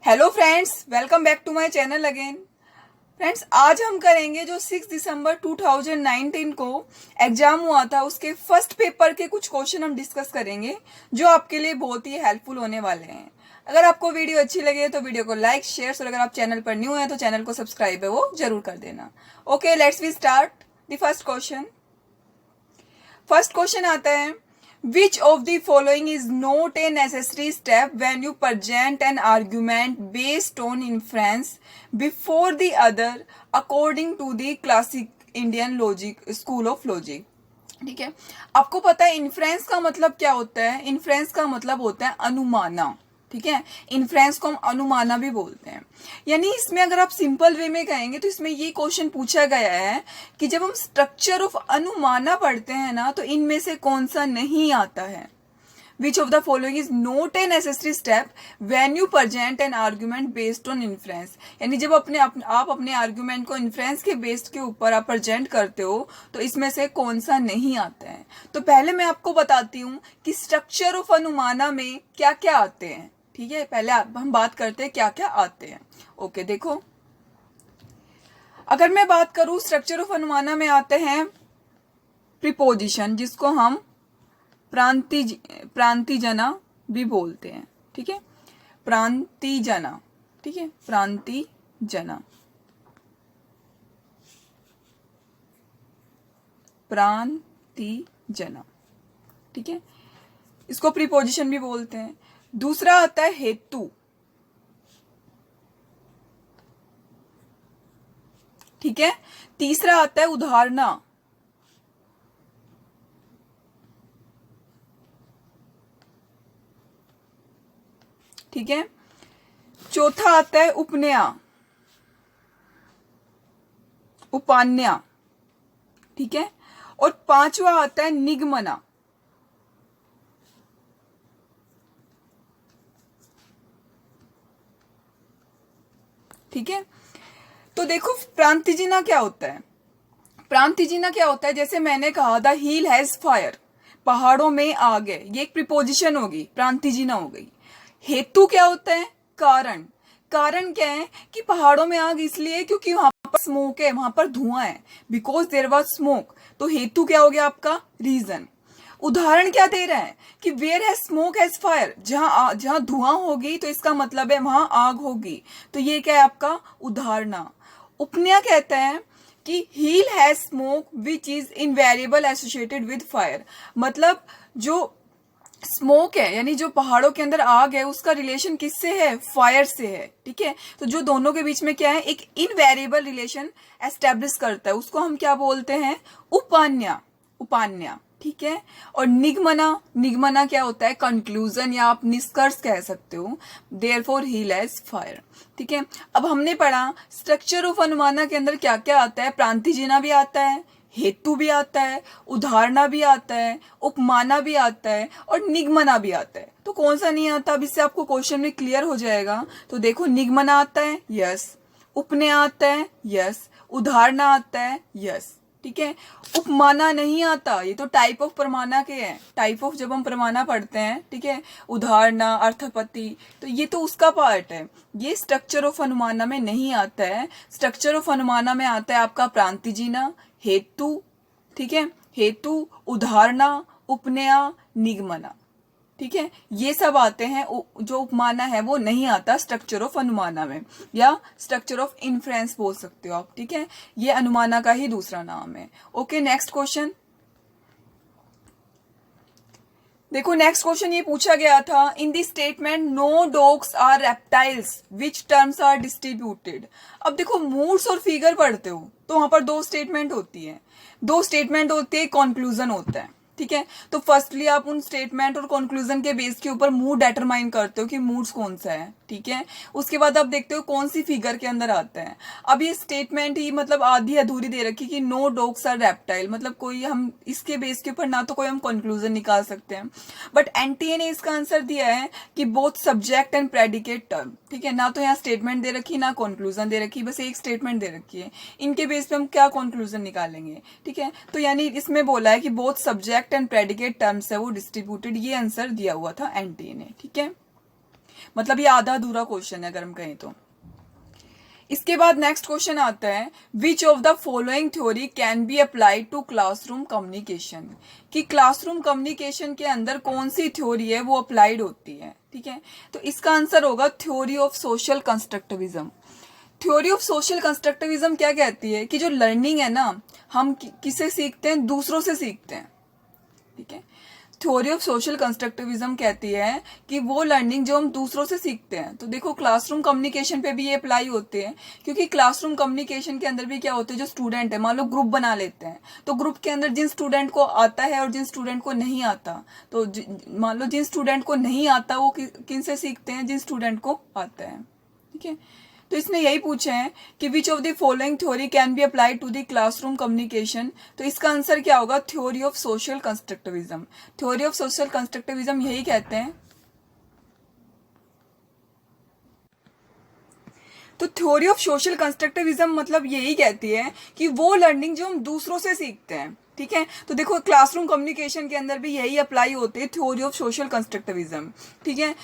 Hello friends, welcome back to my channel again. Friends, आज हम करेंगे जो 6 दिसंबर 2019 को एग्जाम हुआ था उसके फर्स्ट पेपर के कुछ क्वेश्चन हम डिस्कस करेंगे जो आपके लिए बहुत ही हेल्पफुल होने वाले हैं। अगर आपको वीडियो अच्छी लगे तो वीडियो को लाइक शेयर और अगर आप चैनल पर न्यू हैं तो चैनल को सब्सक्राइब है वो जरूर कर देना। Okay, let's we start the first question. First question आता है, Which of the following is not a necessary step when you present an argument based on inference before the other according to the classic Indian logic school of logic? ठीक है, आपको पता है inference का मतलब क्या होता है? इन्फ्रेंस का मतलब होता है अनुमाना। ठीक है, इन्फ्रेंस को हम अनुमाना भी बोलते हैं। यानी इसमें अगर आप सिंपल वे में कहेंगे तो इसमें ये क्वेश्चन पूछा गया है कि जब हम स्ट्रक्चर ऑफ अनुमाना पढ़ते हैं ना तो इनमें से कौन सा नहीं आता है। Which of the following is not a necessary step when you present an argument based on inference? यानी जब आप अपने आर्ग्यूमेंट को इन्फ्रेंस के बेस्ड के ऊपर आप प्रेजेंट करते हो तो इसमें से कौन सा नहीं आता है। तो पहले मैं आपको बताती हूँ कि स्ट्रक्चर ऑफ अनुमाना में क्या क्या आते हैं। ठीक है, पहले हम बात करते हैं क्या क्या आते हैं। ओके, देखो, अगर मैं बात करूं स्ट्रक्चर ऑफ अनुमाना में आते हैं प्रीपोजिशन, जिसको हम प्रांतिजना भी बोलते हैं। ठीक है, प्रांतिजना। ठीक है, प्रांतिजना, प्रांतिजना। ठीक है, इसको प्रीपोजिशन भी बोलते हैं। दूसरा आता है हेतु। ठीक है, तीसरा आता है उदाहरणा। ठीक है, चौथा आता है उपनया, उपान्या। ठीक है, और पांचवा आता है निगमना। ठीक है, तो देखो प्रांतिजना क्या होता है। प्रांतिजना क्या होता है, जैसे मैंने कहा द हील हैज फायर, पहाड़ों में आग है, ये एक प्रीपोजिशन होगी, प्रांतिजना हो गई। हेतु क्या होता है? कारण। कारण क्या है कि पहाड़ों में आग इसलिए क्योंकि वहां पर स्मोक है, वहां पर धुआं है, बिकॉज देयर वाज स्मोक। तो हेतु क्या हो गया आपका? रीजन। उदाहरण क्या दे रहा है कि where has smoke has fire, जहां धुआं होगी तो इसका मतलब है वहां आग होगी। तो ये क्या है आपका? उदाहरणा। उपनया कहता है कि hill has smoke which is invariably associated with fire, मतलब जो स्मोक है यानी जो पहाड़ों के अंदर आग है उसका रिलेशन किससे है? फायर से है। ठीक है, तो जो दोनों के बीच में क्या है? एक इनवेरिएबल रिलेशन एस्टेब्लिश करता है, उसको हम क्या बोलते हैं? उपान्या। उपान्या। ठीक है, और निगमना। निगमना क्या होता है? कंक्लूजन या आप निष्कर्ष कह सकते हो। Therefore hill has fire. ठीक है, अब हमने पढ़ा स्ट्रक्चर ऑफ अनुमाना के अंदर क्या क्या आता है। प्रांतिजना भी आता है, हेतु भी आता है, उदाहरणा भी आता है, उपमाना भी आता है और निगमना भी आता है। तो कौन सा नहीं आता? अब इससे आपको क्वेश्चन में क्लियर हो जाएगा। तो देखो, निगमना आता है, यस। उपनया आता है, यस। उदाहरणा आता है, यस। ठीक है, उपमाना नहीं आता, ये तो टाइप ऑफ प्रमाणा के हैं। टाइप ऑफ जब हम प्रमाणा पढ़ते हैं, ठीक है, उदाहरणा, अर्थपति, तो ये तो उसका पार्ट है। ये स्ट्रक्चर ऑफ अनुमाना में नहीं आता है। स्ट्रक्चर ऑफ अनुमाना में आता है आपका प्रांतिजना, हेतु। ठीक है, हेतु, उदाहरणा, उपनया, निगमना। ठीक है, ये सब आते हैं। जो उपमाना है वो नहीं आता स्ट्रक्चर ऑफ अनुमाना में, या स्ट्रक्चर ऑफ इन्फ्रेंस बोल सकते हो आप। ठीक है, ये अनुमाना का ही दूसरा नाम है। ओके, नेक्स्ट क्वेश्चन देखो। नेक्स्ट क्वेश्चन ये पूछा गया था, in the statement no dogs are reptiles which terms are distributed. अब देखो, मूड्स और फिगर पढ़ते हो तो वहां पर दो स्टेटमेंट होती है। दो स्टेटमेंट होती है, कंक्लूजन होता है। ठीक है, तो फर्स्टली आप उन स्टेटमेंट और कंक्लूजन के बेस के ऊपर मूड डिटरमाइन करते हो कि मूड्स कौन सा है। ठीक है, उसके बाद आप देखते हो कौन सी फिगर के अंदर आता है। अब ये स्टेटमेंट ही मतलब आधी अधूरी दे रखी कि नो डॉग्स आर रेप्टाइल, मतलब कोई हम इसके बेस के ऊपर ना तो कोई हम कंक्लूजन निकाल सकते हैं। बट एनटीए ने इसका आंसर दिया है कि both subject and predicate term. ठीक है, ना तो यहाँ स्टेटमेंट दे रखी ना कंक्लूजन दे रखी, बस एक स्टेटमेंट दे रखी है। इनके बेस पे हम क्या कंक्लूजन निकालेंगे। ठीक है, तो यानी इसमें बोला है कि both subject and predicate terms है वो डिस्ट्रीब्यूटेड, ये आंसर दिया हुआ था एनटीए ने। ठीक है, मतलब ये आधा अधूरा क्वेश्चन है अगर हम कहें तो। इसके बाद नेक्स्ट क्वेश्चन आता है, which of the following theory can be applied to classroom communication, कि क्लासरूम कम्युनिकेशन के अंदर कौन सी थ्योरी है वो अप्लाइड होती है। ठीक है, तो इसका आंसर होगा theory of social constructivism. Theory of social constructivism क्या कहती है कि जो लर्निंग है ना, हम किसे सीखते हैं, दूसरों से सीखते हैं। ठीक है, थ्योरी ऑफ सोशल कंस्ट्रक्टिविज्म कहती है कि वो लर्निंग जो हम दूसरों से सीखते हैं। तो देखो क्लासरूम कम्युनिकेशन पे भी ये अप्लाई होते हैं, क्योंकि क्लासरूम कम्युनिकेशन के अंदर भी क्या होते हैं, जो स्टूडेंट है मान लो ग्रुप बना लेते हैं, तो ग्रुप के अंदर जिन स्टूडेंट को आता है और जिन स्टूडेंट को नहीं आता, तो मान लो जिन स्टूडेंट को नहीं आता वो किन से सीखते हैं, जिन स्टूडेंट को आता है। ठीक है, तो इसने यही पूछा है कि which of the following theory can be applied to the classroom communication. तो इसका आंसर क्या होगा, theory of social constructivism. Theory of social constructivism यही कहते हैं। तो थ्योरी ऑफ सोशल कंस्ट्रक्टिविज्म मतलब यही कहती है कि वो लर्निंग जो हम दूसरों से सीखते हैं। ठीक है, तो देखो क्लासरूम कम्युनिकेशन के अंदर भी यही अप्लाई होते हैं, थ्योरी ऑफ सोशल कंस्ट्रक्टिविज्म। ठीक है,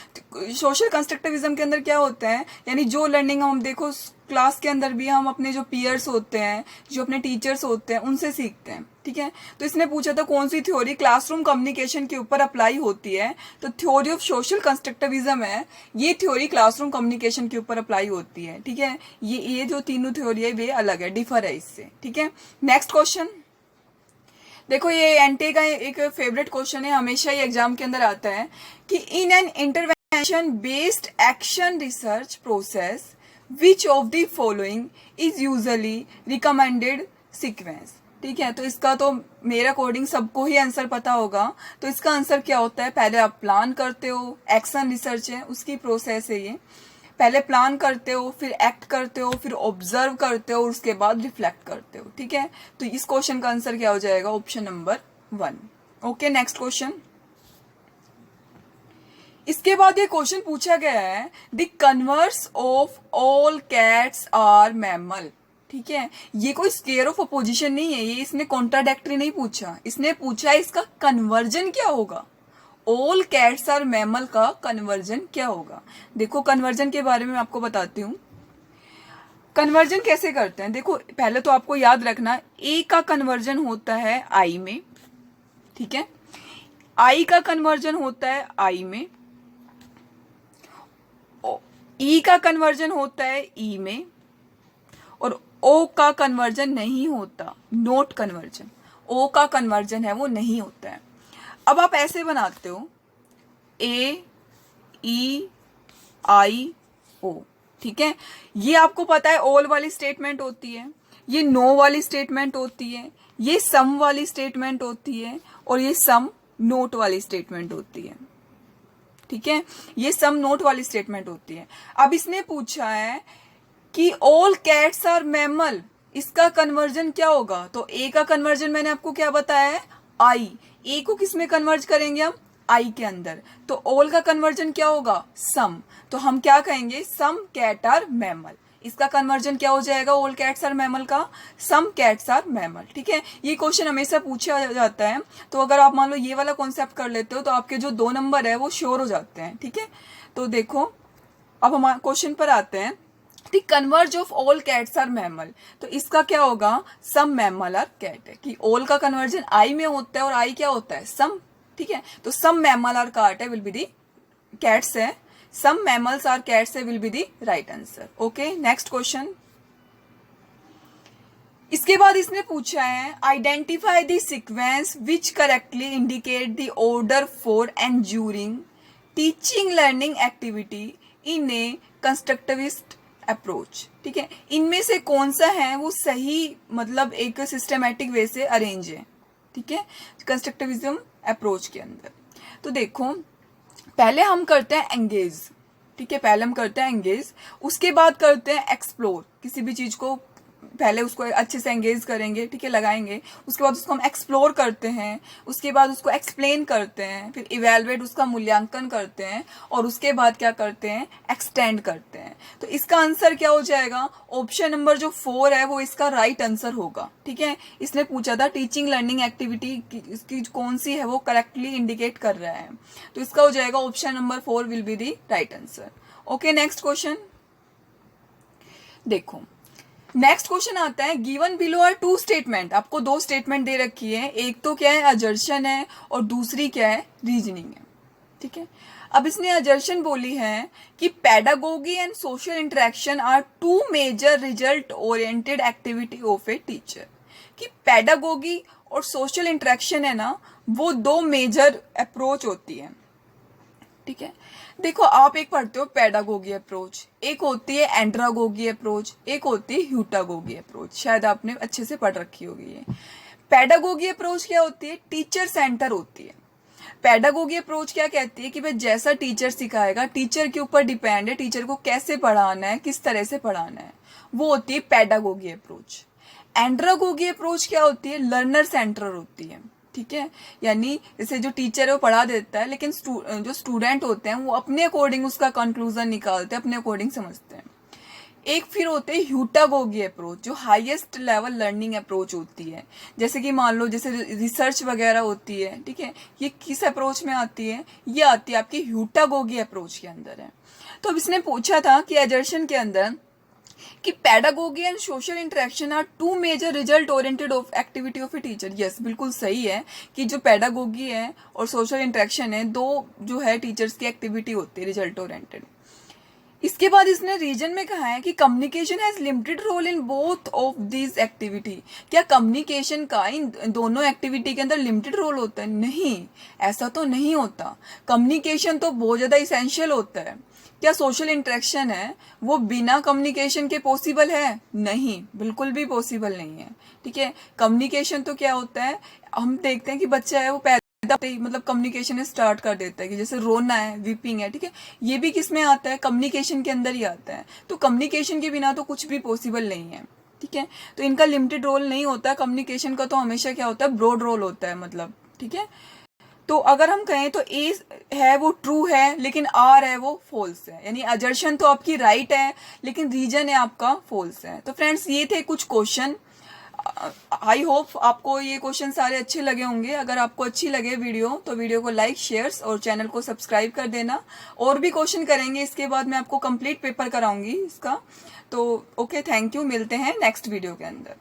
सोशल कंस्ट्रक्टिविज्म के अंदर क्या होता है, यानी जो लर्निंग हम देखो क्लास के अंदर भी हम अपने जो पीयर्स होते हैं, जो अपने टीचर्स होते हैं, उनसे सीखते हैं। ठीक है, तो इसने पूछा था कौन सी थ्योरी क्लासरूम कम्युनिकेशन के ऊपर अप्लाई होती है, तो थ्योरी ऑफ सोशल कंस्ट्रक्टिविज्म है, ये थ्योरी क्लासरूम कम्युनिकेशन के ऊपर अप्लाई होती है। ठीक है, ये जो तीनों थ्योरी है वे अलग है, डिफर है इससे। ठीक है, नेक्स्ट क्वेश्चन देखो, ये एनटीए का एक फेवरेट क्वेश्चन है, हमेशा ही एग्जाम के अंदर आता है कि in an intervention based action research process which of the following is usually recommended sequence. ठीक है, तो इसका तो मेरे अकॉर्डिंग सबको ही आंसर पता होगा। तो इसका आंसर क्या होता है, पहले आप प्लान करते हो, एक्शन रिसर्च है उसकी प्रोसेस है ये, पहले प्लान करते हो, फिर एक्ट करते हो, फिर ऑब्जर्व करते हो और उसके बाद रिफ्लेक्ट करते हो। ठीक है, तो इस क्वेश्चन का आंसर क्या हो जाएगा, option number 1। Okay, next question. इसके बाद ये क्वेश्चन पूछा गया है, the converse of all cats are mammal. ठीक है, ये कोई स्केयर ऑफ अपोजिशन नहीं है, ये इसने कॉन्ट्राडेक्टरी नहीं पूछा, इसने पूछा इसका कन्वर्जन क्या होगा, ऑल कैट्स आर मैमल का कन्वर्जन क्या होगा। देखो कन्वर्जन के बारे में आपको बताती हूँ, कन्वर्जन कैसे करते हैं। देखो पहले तो आपको याद रखना, ए का कन्वर्जन होता है आई में। ठीक है, आई का कन्वर्जन होता है आई में, ई का कन्वर्जन होता है ई में, और ओ का कन्वर्जन नहीं होता, नोट कन्वर्जन, ओ का कन्वर्जन है वो नहीं होता है। अब आप ऐसे बनाते हो ए ई आई ओ। ठीक है, ये आपको पता है ऑल वाली स्टेटमेंट होती है, ये नो वाली स्टेटमेंट होती है, ये सम वाली स्टेटमेंट होती है, और ये सम नोट वाली स्टेटमेंट होती है। ठीक है, ये सम नोट वाली स्टेटमेंट होती है। अब इसने पूछा है कि ऑल कैट्स आर मैमल, इसका कन्वर्जन क्या होगा। तो ए का कन्वर्जन मैंने आपको क्या बताया है, आई। ए को किस में कन्वर्ज करेंगे हम, आई के अंदर। तो ऑल का कन्वर्जन क्या होगा, सम। तो हम क्या कहेंगे, सम कैट आर मैमल। इसका कन्वर्जन क्या हो जाएगा, ऑल कैट्स आर मैमल का सम कैट्स आर मैमल। ठीक है, ये क्वेश्चन हमेशा पूछा जाता है, तो अगर आप मान लो ये वाला कॉन्सेप्ट कर लेते हो तो आपके जो 2 नंबर है वो श्योर हो जाते हैं। ठीक है, तो देखो अब हमारे क्वेश्चन पर आते हैं, the converse of all cats are mammal. तो इसका क्या होगा, सम मैमल आर कैट है, कि ऑल का कन्वर्जन आई में होता है और आई क्या होता है, सम। ठीक है, तो सम मैमल आर कैट है विल बी दी कैट्स है, सम मैमल्स आर कैट्स है will be the right answer. Okay, next question. इसके बाद इसने पूछा है, identify the sequence which correctly indicate the order for enduring teaching learning activity in A constructivist approach. ठीक है, इनमें से कौन सा है वो सही, मतलब एक सिस्टमैटिक वे से अरेंज है। ठीक है, कंस्ट्रक्टिविज्म अप्रोच के अंदर। तो देखो पहले हम करते हैं एंगेज। ठीक है, पहले हम करते हैं एंगेज, उसके बाद करते हैं एक्सप्लोर, किसी भी चीज को पहले उसको अच्छे से एंगेज करेंगे, ठीक है, लगाएंगे, उसके बाद उसको हम एक्सप्लोर करते हैं, उसके बाद उसको एक्सप्लेन करते हैं, फिर इवेलुएट उसका मूल्यांकन करते हैं, और उसके बाद क्या करते हैं, एक्सटेंड करते हैं। तो इसका आंसर क्या हो जाएगा, ऑप्शन नंबर जो 4 है वो इसका राइट आंसर होगा। ठीक है, इसने पूछा था टीचिंग लर्निंग एक्टिविटी इसकी कौन सी है वो करेक्टली इंडिकेट कर रहा है, तो इसका हो जाएगा option number 4 will be the right answer. Okay, next question देखो। नेक्स्ट क्वेश्चन आता है, गिवन बिलो आर 2 स्टेटमेंट। आपको 2 स्टेटमेंट दे रखी है, एक तो क्या है अजर्शन है और दूसरी क्या है रीजनिंग है। ठीक है, अब इसने अजर्शन बोली है कि pedagogy and social interaction are 2 major result oriented activity of a teacher. कि पेडागोगी और सोशल इंटरेक्शन है ना, वो 2 मेजर अप्रोच होती है। ठीक है, देखो आप एक पढ़ते हो पेडागोगी अप्रोच, एक होती है एंड्रागोगी अप्रोच, एक होती है ह्यूटागोगी अप्रोच। शायद आपने अच्छे से पढ़ रखी होगी ये। पेडागोगी अप्रोच क्या होती है, टीचर सेंटर होती है। पेडागोगी अप्रोच क्या कहती है कि भाई जैसा टीचर सिखाएगा, टीचर के ऊपर डिपेंड है, टीचर को कैसे पढ़ाना है, किस तरह से पढ़ाना है, वो होती है पेडागोगी अप्रोच। एंड्रागोगी अप्रोच क्या होती है, लर्नर सेंटर होती है। ठीक है, यानी जैसे जो टीचर है वो पढ़ा देता है, लेकिन जो स्टूडेंट होते हैं वो अपने अकॉर्डिंग उसका कंक्लूजन निकालते हैं, अपने अकॉर्डिंग समझते हैं। एक फिर होते हैं ह्यूटागोगी अप्रोच, जो हाईएस्ट लेवल लर्निंग अप्रोच होती है। जैसे कि मान लो जैसे रिसर्च वगैरह होती है, ठीक है, ये किस अप्रोच में आती है, ये आती है आपकी ह्यूटागोगी अप्रोच के अंदर है। तो अब इसने पूछा था कि एजर्शन के अंदर कि pedagogy and social interaction are 2 major result oriented of activity of a teacher. Yes, बिल्कुल सही है कि जो पेडागोगी है और सोशल इंटरेक्शन है, 2 जो है टीचर्स की एक्टिविटी होती है रिजल्ट ओरिएंटेड। इसके बाद इसने रीजन में कहा है कि communication has limited role in both of this activity. क्या कम्युनिकेशन का इन दोनों एक्टिविटी के अंदर लिमिटेड रोल होता है? नहीं, ऐसा तो नहीं होता। कम्युनिकेशन तो बहुत ज्यादा इसेंशियल होता है। क्या सोशल इंटरेक्शन है वो बिना कम्युनिकेशन के पॉसिबल है? नहीं, बिल्कुल भी पॉसिबल नहीं है। ठीक है, कम्युनिकेशन तो क्या होता है, हम देखते हैं कि बच्चा है वो मतलब कम्युनिकेशन स्टार्ट कर देता है कि जैसे रोना है, वीपिंग है, ठीक है, ये भी किस में आता है, कम्युनिकेशन के अंदर ही आता है। तो कम्युनिकेशन के बिना तो कुछ भी पॉसिबल नहीं है। ठीक है, तो इनका लिमिटेड रोल नहीं होता। कम्युनिकेशन का तो हमेशा क्या होता है, ब्रॉड रोल होता है, मतलब। ठीक है, तो अगर हम कहें तो ए है वो ट्रू है, लेकिन आर है वो फॉल्स है, यानी अजर्शन तो आपकी राइट है लेकिन रीजन है आपका फॉल्स है। तो फ्रेंड्स, ये थे कुछ क्वेश्चन। आई होप आपको ये क्वेश्चन सारे अच्छे लगे होंगे। अगर आपको अच्छी लगे वीडियो तो वीडियो को लाइक, शेयर्स और चैनल को सब्सक्राइब कर देना। और भी क्वेश्चन करेंगे इसके बाद, मैं आपको कंप्लीट पेपर कराऊंगी इसका। तो ओके, थैंक यू, मिलते हैं नेक्स्ट वीडियो के अंदर।